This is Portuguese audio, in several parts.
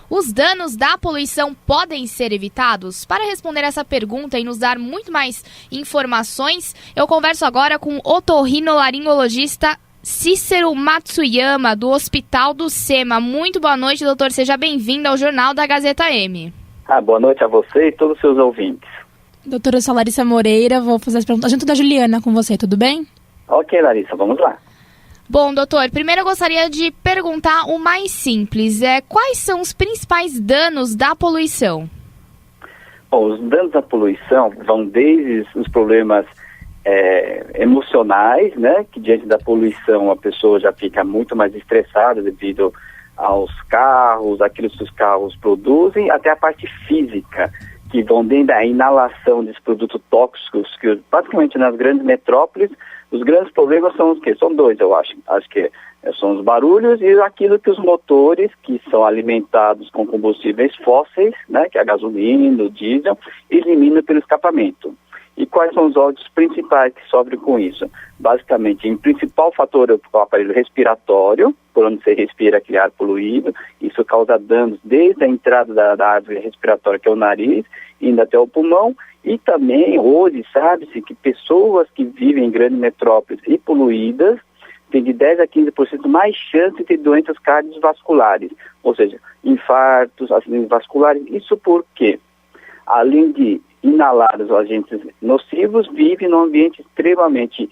Os danos da poluição podem ser evitados? Para responder essa pergunta e nos dar muito mais informações, eu converso agora com o otorrinolaringologista Cícero Matsuyama, do Hospital do SEMA. Muito boa noite, doutor. Seja bem-vindo ao Jornal da Gazeta M. Boa noite a você e todos os seus ouvintes. Doutora, eu sou a Larissa Moreira, vou fazer as perguntas junto da Juliana com você, tudo bem? Ok, Larissa, vamos lá. Bom, doutor, primeiro eu gostaria de perguntar o mais simples, quais são os principais danos da poluição? Bom, os danos da poluição vão desde os problemas emocionais, né, que diante da poluição a pessoa já fica muito mais estressada devido aos carros, aquilo que os carros produzem, até a parte física, que vão desde a inalação desses produtos tóxicos, que basicamente nas grandes metrópoles, os grandes problemas são os quê? São dois, eu acho. Acho que são os barulhos e aquilo que os motores, que são alimentados com combustíveis fósseis, né, que é a gasolina, o diesel, eliminam pelo escapamento. E quais são os óleos principais que sofrem com isso? Basicamente, o principal fator é o aparelho respiratório, por onde você respira aquele ar poluído. Isso causa danos desde a entrada da árvore respiratória, que é o nariz, indo até o pulmão. E também, hoje, sabe-se que pessoas que vivem em grandes metrópoles e poluídas têm de 10 a 15% mais chance de ter doenças cardiovasculares, ou seja, infartos, acidentes vasculares. Isso por quê? Além de inalar os agentes nocivos, vive num ambiente extremamente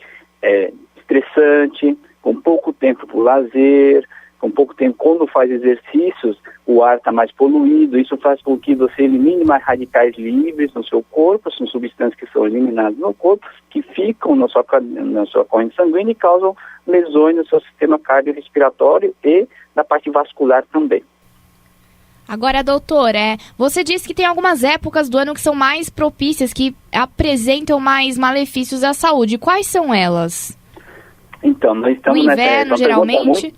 estressante, com pouco tempo para o lazer, com pouco tempo, quando faz exercícios, o ar está mais poluído. Isso faz com que você elimine mais radicais livres no seu corpo, são substâncias que são eliminadas no corpo, que ficam na sua corrente sanguínea e causam lesões no seu sistema cardiorrespiratório e na parte vascular também. Agora, doutor, você disse que tem algumas épocas do ano que são mais propícias, que apresentam mais malefícios à saúde. Quais são elas? Então, nós estamos no inverno, geralmente?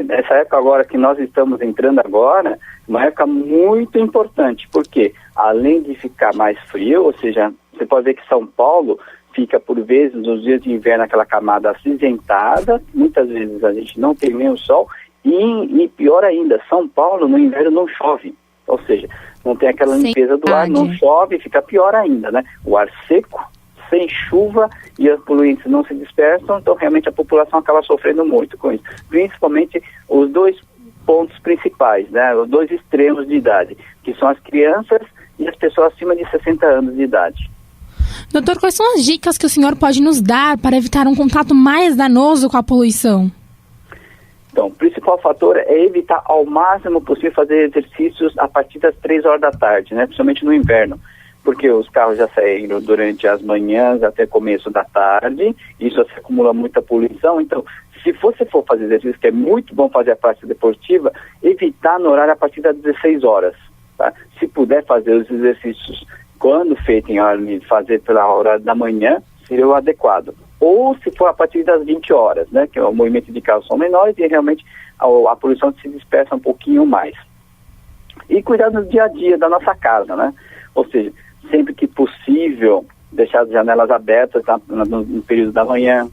Nessa época agora que nós estamos entrando agora, uma época muito importante, porque além de ficar mais frio, ou seja, você pode ver que São Paulo fica por vezes nos dias de inverno aquela camada acinzentada, muitas vezes a gente não tem nem o sol, e pior ainda, São Paulo no inverno não chove, ou seja, não tem aquela limpeza do ar, não chove, fica pior ainda, né? O ar seco, sem chuva e as poluentes não se dispersam, então realmente a população acaba sofrendo muito com isso. Principalmente os dois pontos principais, né? Os dois extremos de idade, que são as crianças e as pessoas acima de 60 anos de idade. Doutor, quais são as dicas que o senhor pode nos dar para evitar um contato mais danoso com a poluição? Então, o principal fator é evitar ao máximo possível fazer exercícios a partir das 3 horas da tarde, né? Principalmente no inverno, porque os carros já saíram durante as manhãs até começo da tarde, isso se acumula muita poluição. Então, se você for fazer exercício, que é muito bom fazer a parte deportiva, evitar no horário a partir das 16 horas, tá? Se puder fazer os exercícios quando feito em hora de fazer pela hora da manhã, seria o adequado. Ou se for a partir das 20 horas, né, que o movimento de carros são menores e realmente a poluição se dispersa um pouquinho mais. E cuidar do dia a dia da nossa casa, né? Ou seja, sempre que possível, deixar as janelas abertas no período da manhã,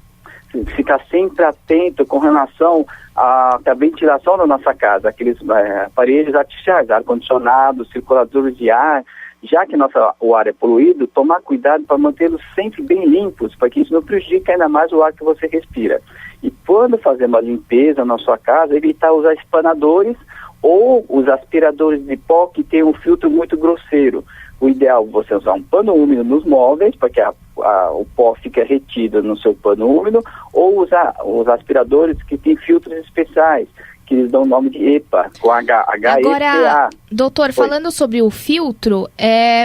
ficar sempre atento com relação à ventilação da nossa casa, aqueles aparelhos artificiais, ar-condicionado, circuladores de ar. Já que o ar é poluído, tomar cuidado para mantê-los sempre bem limpos, para que isso não prejudique ainda mais o ar que você respira. E quando fazer uma limpeza na sua casa, evitar usar espanadores ou os aspiradores de pó que tem um filtro muito grosseiro. O ideal é você usar um pano úmido nos móveis, para que o pó fique retido no seu pano úmido, ou usar os aspiradores que têm filtros especiais, que eles dão o nome de EPA, com HEPA. Agora, doutor, falando sobre o filtro,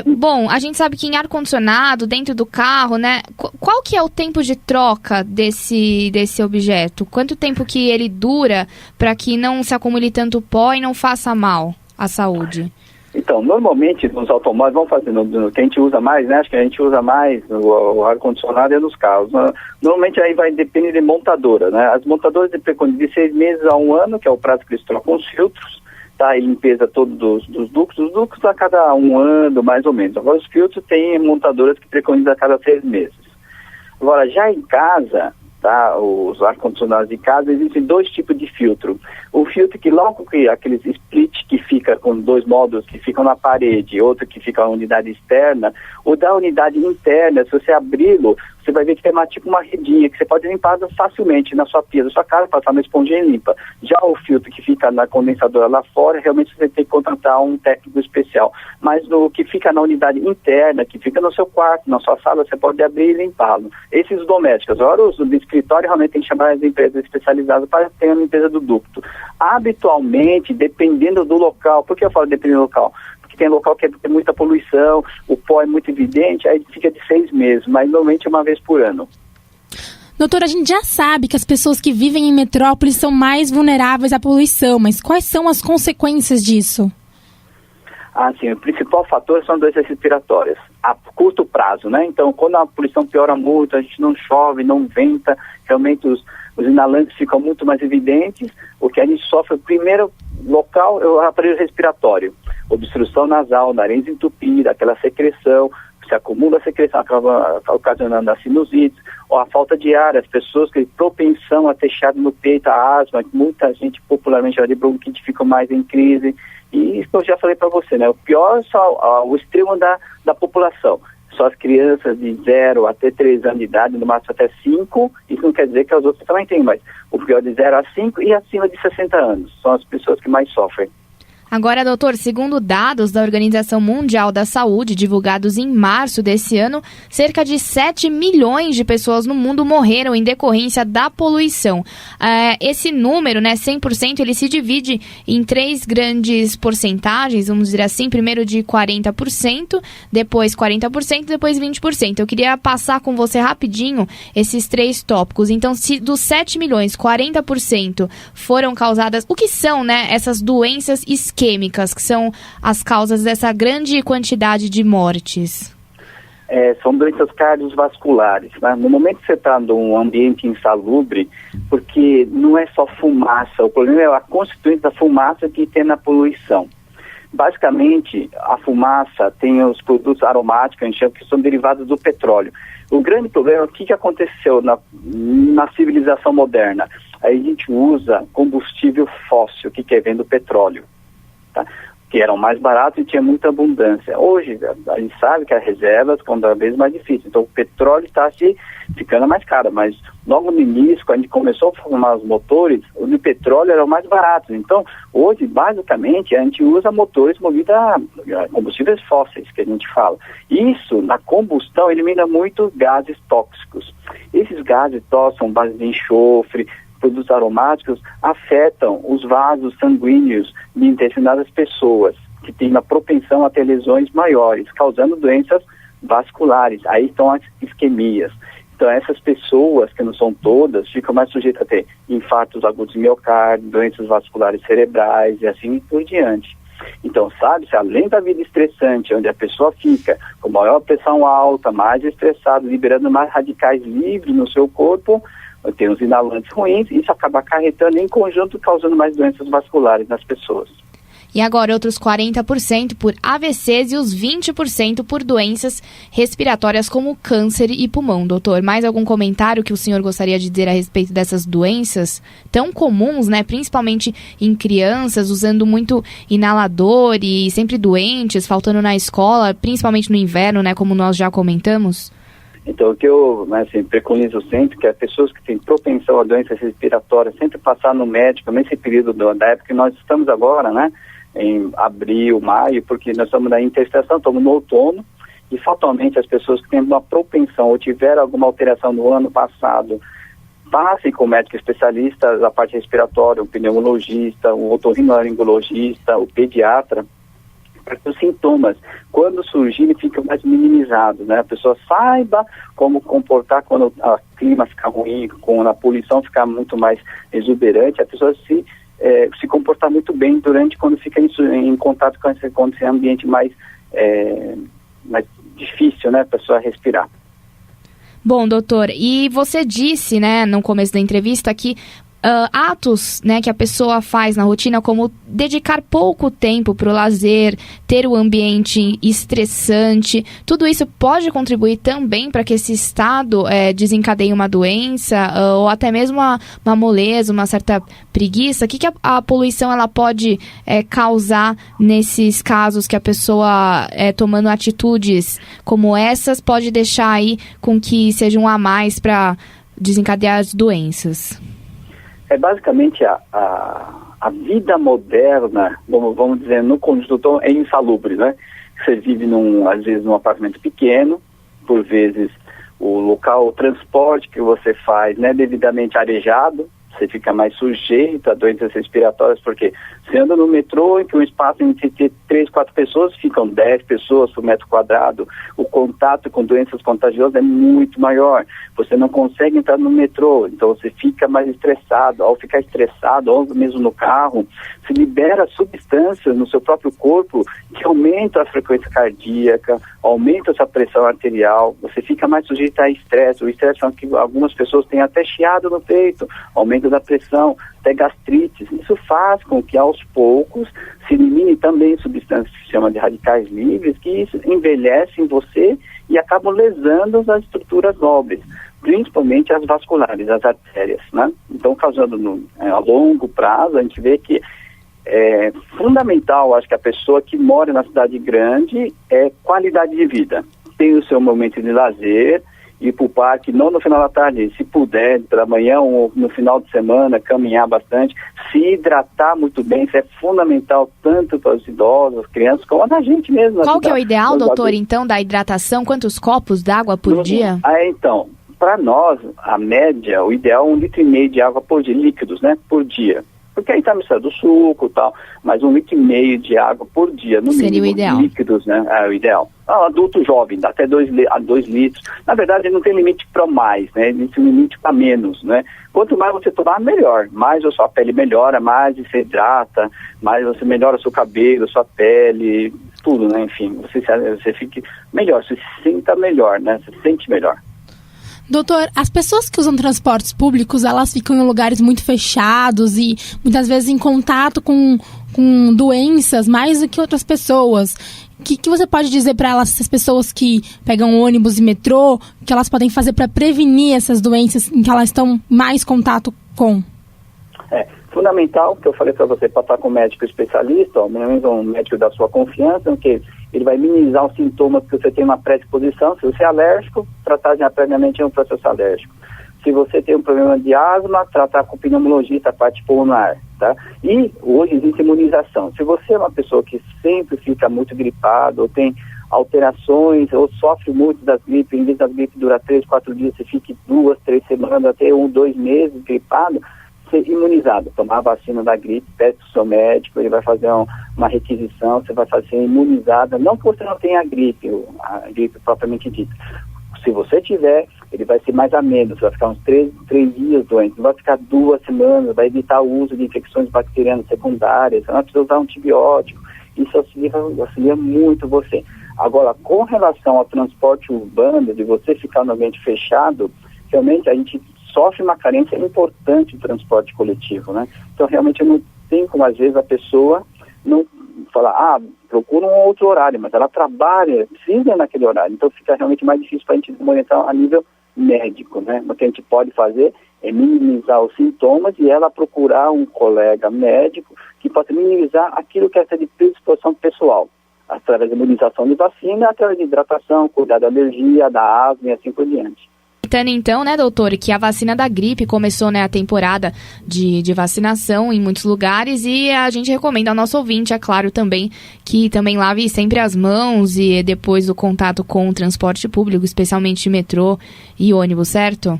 bom, a gente sabe que em ar-condicionado, dentro do carro, né, qual que é o tempo de troca desse objeto? Quanto tempo que ele dura para que não se acumule tanto pó e não faça mal à saúde? Então, normalmente nos automóveis, vamos fazer, no que a gente usa mais, né? Acho que a gente usa mais o ar-condicionado é nos carros. Normalmente aí vai depender de montadora, né? As montadoras dependem de 6 meses a 1 ano, que é o prazo que eles trocam os filtros, tá? E limpeza todos dos ductos. Os ductos a cada 1 ano, mais ou menos. Agora os filtros tem montadoras que preconizam a cada 6 meses. Agora, já em casa, tá? Os ar-condicionados de casa, existem 2 tipos de filtro. O filtro que logo que aqueles split que fica com 2 módulos que ficam na parede, outro que fica na unidade externa, o da unidade interna, se você abri-lo, você vai ver que tem uma redinha que você pode limpar facilmente na sua pia da sua casa, passar uma esponjinha e limpa. Já o filtro que fica na condensadora lá fora, realmente você tem que contratar um técnico especial. Mas o que fica na unidade interna, que fica no seu quarto, na sua sala, você pode abrir e limpá-lo. Esses domésticos, agora os do escritório realmente tem que chamar as empresas especializadas para ter a limpeza do ducto. Habitualmente, dependendo do local, por que eu falo dependendo do local? Tem local que tem muita poluição, o pó é muito evidente, aí fica de 6 meses, mas normalmente uma vez por ano. Doutor, a gente já sabe que as pessoas que vivem em metrópoles são mais vulneráveis à poluição, mas quais são as consequências disso? Sim, o principal fator são doenças respiratórias, a curto prazo, né? Então, quando a poluição piora muito, a gente não chove, não venta, realmente os inalantes ficam muito mais evidentes. O que a gente sofre, o primeiro local é o aparelho respiratório, obstrução nasal, nariz entupido, aquela secreção, se acumula a secreção, acaba ocasionando a sinusite, ou a falta de ar, as pessoas que têm propensão a ter chiado no peito, a asma, muita gente popularmente chama de bronquite, ficam mais em crise. E isso eu já falei para você, né? O pior é só o extremo da população. Só as crianças de 0 até 3 anos de idade, no máximo até 5, isso não quer dizer que as outras também têm, mas o pior de 0 a 5 e acima de 60 anos. São as pessoas que mais sofrem. Agora, doutor, segundo dados da Organização Mundial da Saúde, divulgados em março desse ano, cerca de 7 milhões de pessoas no mundo morreram em decorrência da poluição. Esse número, né, 100%, ele se divide em 3 grandes porcentagens, vamos dizer assim, primeiro de 40%, depois 40%, depois 20%. Eu queria passar com você rapidinho esses 3 tópicos. Então, se dos 7 milhões, 40% foram causadas, o que são, né, essas doenças isquêmicas, que são as causas dessa grande quantidade de mortes? São doenças cardiovasculares, né? No momento que você está num ambiente insalubre, porque não é só fumaça, o problema é a constituinte da fumaça que tem na poluição. Basicamente, a fumaça tem os produtos aromáticos, a gente chama, que são derivados do petróleo. O grande problema é o que aconteceu na civilização moderna. Aí a gente usa combustível fóssil, que vem do petróleo. Tá? Que eram mais baratos e tinha muita abundância. Hoje, a gente sabe que as reservas estão cada vez mais difíceis. Então, o petróleo está ficando mais caro. Mas, logo no início, quando a gente começou a formar os motores, o de petróleo eram mais baratos. Então, hoje, basicamente, a gente usa motores movidos a combustíveis fósseis, que a gente fala. Isso, na combustão, elimina muito gases tóxicos. Esses gases tóxicos são base de enxofre, produtos aromáticos, afetam os vasos sanguíneos de determinadas pessoas que têm uma propensão a ter lesões maiores, causando doenças vasculares. Aí estão as isquemias. Então, essas pessoas, que não são todas, ficam mais sujeitas a ter infartos agudos de miocárdio, doenças vasculares cerebrais e assim por diante. Então, sabe-se, além da vida estressante, onde a pessoa fica com maior pressão alta, mais estressada, liberando mais radicais livres no seu corpo, tem os inalantes ruins, e isso acaba acarretando em conjunto, causando mais doenças vasculares nas pessoas. E agora outros 40% por AVCs e os 20% por doenças respiratórias como câncer e pulmão. Doutor, mais algum comentário que o senhor gostaria de dizer a respeito dessas doenças tão comuns, né? Principalmente em crianças, usando muito inalador e sempre doentes, faltando na escola, principalmente no inverno, né? Como nós já comentamos. Então, o que eu preconizo sempre, que as pessoas que têm propensão a doenças respiratórias sempre passar no médico, nesse período da época que nós estamos agora, né, em abril, maio, porque nós estamos na interestação, estamos no outono, e fatalmente as pessoas que têm uma propensão ou tiveram alguma alteração no ano passado, passem com o médico especialista da parte respiratória, o pneumologista, o otorrinolaringologista, o pediatra, para que os sintomas, quando surgirem, ficam mais minimizados, né? A pessoa saiba como comportar quando o clima ficar ruim, quando a poluição ficar muito mais exuberante, a pessoa se comportar muito bem quando fica em contato com esse ambiente mais difícil, né? A pessoa respirar. Bom, doutor, e você disse, né, no começo da entrevista que atos, né, que a pessoa faz na rotina, como dedicar pouco tempo para o lazer, ter o ambiente estressante, tudo isso pode contribuir também para que esse estado desencadeie uma doença ou até mesmo uma moleza, uma certa preguiça. O que a poluição ela pode causar nesses casos que a pessoa tomando atitudes como essas pode deixar aí com que seja um a mais para desencadear as doenças? Basicamente a vida moderna, vamos dizer, no conjunto é insalubre, né? Você vive às vezes num apartamento pequeno, por vezes o transporte que você faz não é devidamente arejado, você fica mais sujeito a doenças respiratórias, porque você anda no metrô em que um espaço entre 3, 4 pessoas, ficam 10 pessoas por metro quadrado, o contato com doenças contagiosas é muito maior, você não consegue entrar no metrô, então você fica mais estressado, ao ficar estressado, ou mesmo no carro, se libera substâncias no seu próprio corpo que aumentam a frequência cardíaca, aumenta a sua pressão arterial, você fica mais sujeito a estresse, o estresse faz que algumas pessoas têm até chiado no peito, aumento da pressão, até gastrites. Isso faz com que aos poucos se elimine também substâncias que se chamam de radicais livres, que isso envelhecem você e acabam lesando as estruturas nobres, principalmente as vasculares, as artérias, né? Então, causando a longo prazo, a gente vê que é fundamental, acho que a pessoa que mora na cidade grande é qualidade de vida. Tem o seu momento de lazer, ir para o parque, não no final da tarde, se puder, pela manhã ou no final de semana, caminhar bastante, se hidratar muito bem, isso é fundamental tanto para os idosos, as crianças, como a gente mesmo. Qual que é o ideal, doutor, então, da hidratação? Quantos copos d'água por dia? Então, para nós, a média, o ideal é 1,5 litro de água por dia, líquidos, né, por dia. Porque aí está misturado o suco e tal, mas 1,5 litro de água por dia, no seria mínimo, o ideal. Líquidos, né? É o ideal. Adulto jovem, dá até 2 litros. Na verdade, não tem limite para mais, né? Tem limite para menos, né? Quanto mais você tomar, melhor. Mais a sua pele melhora, mais você hidrata, mais você melhora o seu cabelo, sua pele, tudo, né? Enfim, você fique melhor, você se sinta melhor, né? Você se sente melhor. Doutor, as pessoas que usam transportes públicos, elas ficam em lugares muito fechados e muitas vezes em contato com doenças mais do que outras pessoas. O que você pode dizer para elas, essas pessoas que pegam ônibus e metrô, que elas podem fazer para prevenir essas doenças em que elas estão mais em contato com? Fundamental, que eu falei para você, para estar com um médico especialista, ou menos um médico da sua confiança, que ele vai minimizar os sintomas que você tem uma predisposição. Se você é alérgico, tratar já previamente um processo alérgico. Se você tem um problema de asma, tratar com o pneumologista, a parte pulmonar, tá? E hoje existe imunização. Se você é uma pessoa que sempre fica muito gripado, ou tem alterações, ou sofre muito das gripes, em vez das gripes durar 3, 4 dias, você fique 2, 3 semanas, até 1, 2 meses gripado, ser imunizado, tomar a vacina da gripe, pede para o seu médico, ele vai fazer uma requisição, você vai fazer imunizada, não que você não tenha a gripe propriamente dita. Se você tiver, ele vai ser mais ameno, você vai ficar uns 3 dias doente, não vai ficar 2 semanas, vai evitar o uso de infecções bacterianas secundárias, você não precisa usar antibiótico, isso auxilia muito você. Agora, com relação ao transporte urbano, de você ficar no ambiente fechado, realmente a gente sofre uma carência importante do transporte coletivo, né? Então, realmente, eu não tenho como, às vezes, a pessoa não falar, procura um outro horário, mas ela trabalha, precisa naquele horário. Então, fica realmente mais difícil para a gente monitorar a nível médico, né? O que a gente pode fazer é minimizar os sintomas e ela procurar um colega médico que possa minimizar aquilo que é essa de predisposição pessoal, através da imunização de vacina, através de hidratação, cuidar da alergia, da asma e assim por diante. Então, né, doutor, que a vacina da gripe começou, né, a temporada de vacinação em muitos lugares e a gente recomenda ao nosso ouvinte, é claro, também, que também lave sempre as mãos e depois do contato com o transporte público, especialmente metrô e ônibus, certo?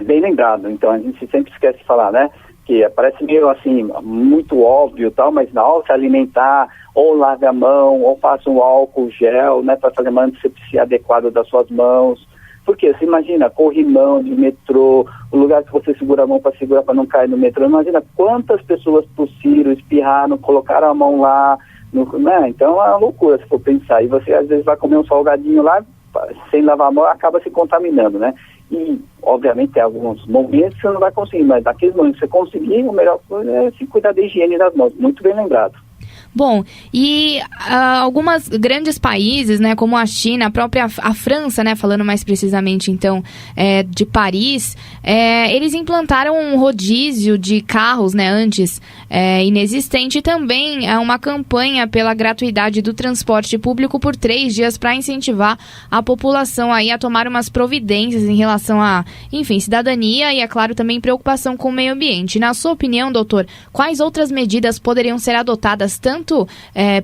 Bem lembrado. Então, a gente sempre esquece de falar, né, que parece meio assim, muito óbvio e tal, mas na hora de se alimentar, ou lave a mão, ou faça um álcool gel, né, para fazer uma antissepsia adequada das suas mãos. Porque você imagina, corrimão de metrô, o lugar que você segura a mão para segurar para não cair no metrô, imagina quantas pessoas tossiram, espirraram, colocaram a mão lá, né? Então é uma loucura se for pensar. E você às vezes vai comer um salgadinho lá, sem lavar a mão, acaba se contaminando, né? E, obviamente, tem alguns momentos que você não vai conseguir, mas naqueles momentos que você conseguir, a melhor coisa é se cuidar da higiene das mãos. Muito bem lembrado. Bom, e algumas grandes países, né, como a China, a França, né, falando mais precisamente, então, de Paris, eles implantaram um rodízio de carros, né, antes inexistente, e também uma campanha pela gratuidade do transporte público por 3 dias para incentivar a população aí a tomar umas providências em relação a, enfim, cidadania e, é claro, também preocupação com o meio ambiente. Na sua opinião, doutor, quais outras medidas poderiam ser adotadas tanto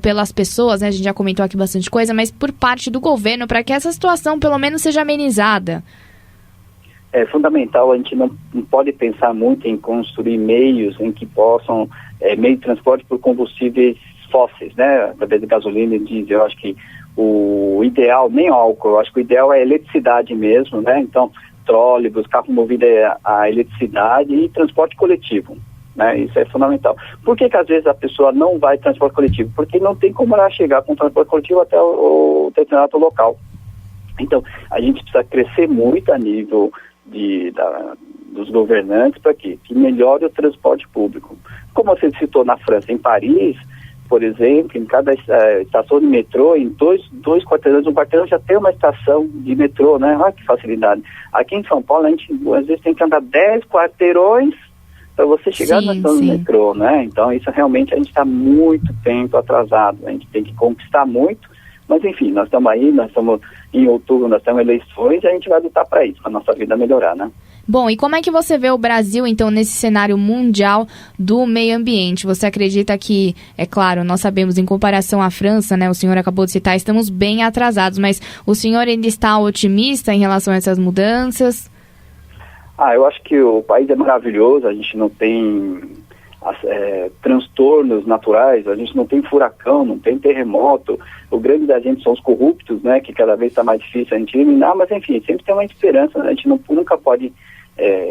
pelas pessoas, né, a gente já comentou aqui bastante coisa, mas por parte do governo, para que essa situação pelo menos seja amenizada? É fundamental, a gente não pode pensar muito em construir meios em que possam, meio de transporte por combustíveis fósseis, né, através de gasolina e diesel. Eu acho que o ideal, nem álcool, eu acho que o ideal é a eletricidade mesmo, né, então trólebus, carro movido a eletricidade e transporte coletivo. Né, isso é fundamental. Por que às vezes a pessoa não vai transporte coletivo? Porque não tem como ela chegar com transporte coletivo até o determinado local. Então, a gente precisa crescer muito a nível dos governantes para que melhore o transporte público. Como você citou na França, em Paris, por exemplo, em cada estação de metrô, em dois quarteirões, um quarteirão já tem uma estação de metrô, né? Olha que facilidade. Aqui em São Paulo, a gente às vezes tem que andar 10 quarteirões para você chegar na estação do metrô, né? Então, isso realmente a gente está muito tempo atrasado. A gente tem que conquistar muito, mas enfim, nós estamos aí, nós estamos em outubro, nós temos eleições e a gente vai lutar para isso, para a nossa vida melhorar, né? Bom, e como é que você vê o Brasil, então, nesse cenário mundial do meio ambiente? Você acredita que, é claro, nós sabemos, em comparação à França, né, o senhor acabou de citar, estamos bem atrasados, mas o senhor ainda está otimista em relação a essas mudanças? Eu acho que o país é maravilhoso, a gente não tem transtornos naturais, a gente não tem furacão, não tem terremoto. O grande da gente são os corruptos, né, que cada vez está mais difícil a gente eliminar, mas enfim, sempre tem uma esperança, né? A gente nunca pode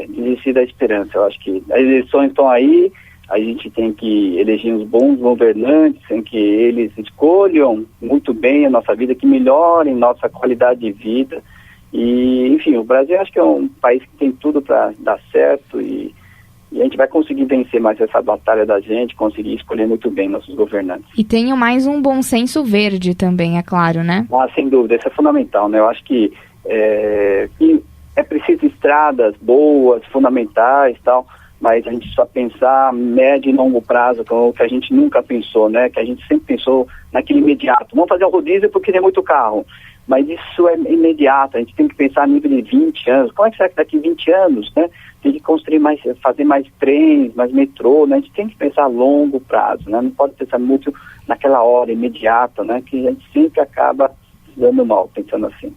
desistir da esperança. Eu acho que as eleições estão aí, a gente tem que eleger uns bons governantes, em que eles escolham muito bem a nossa vida, que melhorem nossa qualidade de vida. E, enfim, o Brasil acho que é um país que tem tudo para dar certo e a gente vai conseguir vencer mais essa batalha da gente, conseguir escolher muito bem nossos governantes. E tenham mais um bom senso verde também, é claro, né? Sem dúvida, isso é fundamental, né? Eu acho que é preciso estradas boas, fundamentais e tal, mas a gente só pensar médio e longo prazo, que a gente nunca pensou, né? Que a gente sempre pensou naquele imediato. Vamos fazer um rodízio porque tem muito carro. Mas isso é imediato, a gente tem que pensar a nível de 20 anos. Como é que será que daqui 20 anos, né? Tem que construir mais, fazer mais trens, mais metrô, né? A gente tem que pensar a longo prazo, né? Não pode pensar muito naquela hora imediata, né? Que a gente sempre acaba dando mal, pensando assim.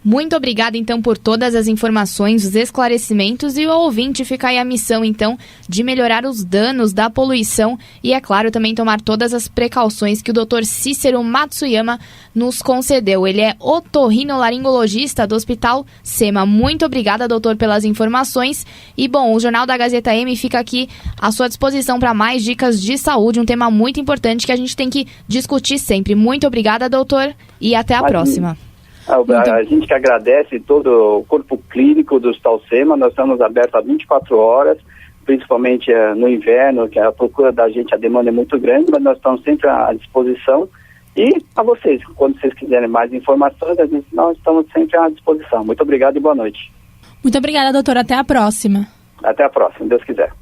Muito obrigada, então, por todas as informações, os esclarecimentos, e o ouvinte fica aí a missão, então, de melhorar os danos da poluição e, é claro, também tomar todas as precauções que o Dr. Cícero Matsuyama nos concedeu. Ele é otorrinolaringologista do Hospital SEMA. Muito obrigada, doutor, pelas informações. E, bom, o Jornal da Gazeta M fica aqui à sua disposição para mais dicas de saúde, um tema muito importante que a gente tem que discutir sempre. Muito obrigada, doutor, e até a próxima. A gente que agradece todo o corpo clínico do Hospital SEMA. Nós estamos abertos há 24 horas, principalmente no inverno, que a procura da gente, a demanda é muito grande, mas nós estamos sempre à disposição. E a vocês, quando vocês quiserem mais informações, nós estamos sempre à disposição. Muito obrigado e boa noite. Muito obrigada, doutora. Até a próxima. Até a próxima, Deus quiser.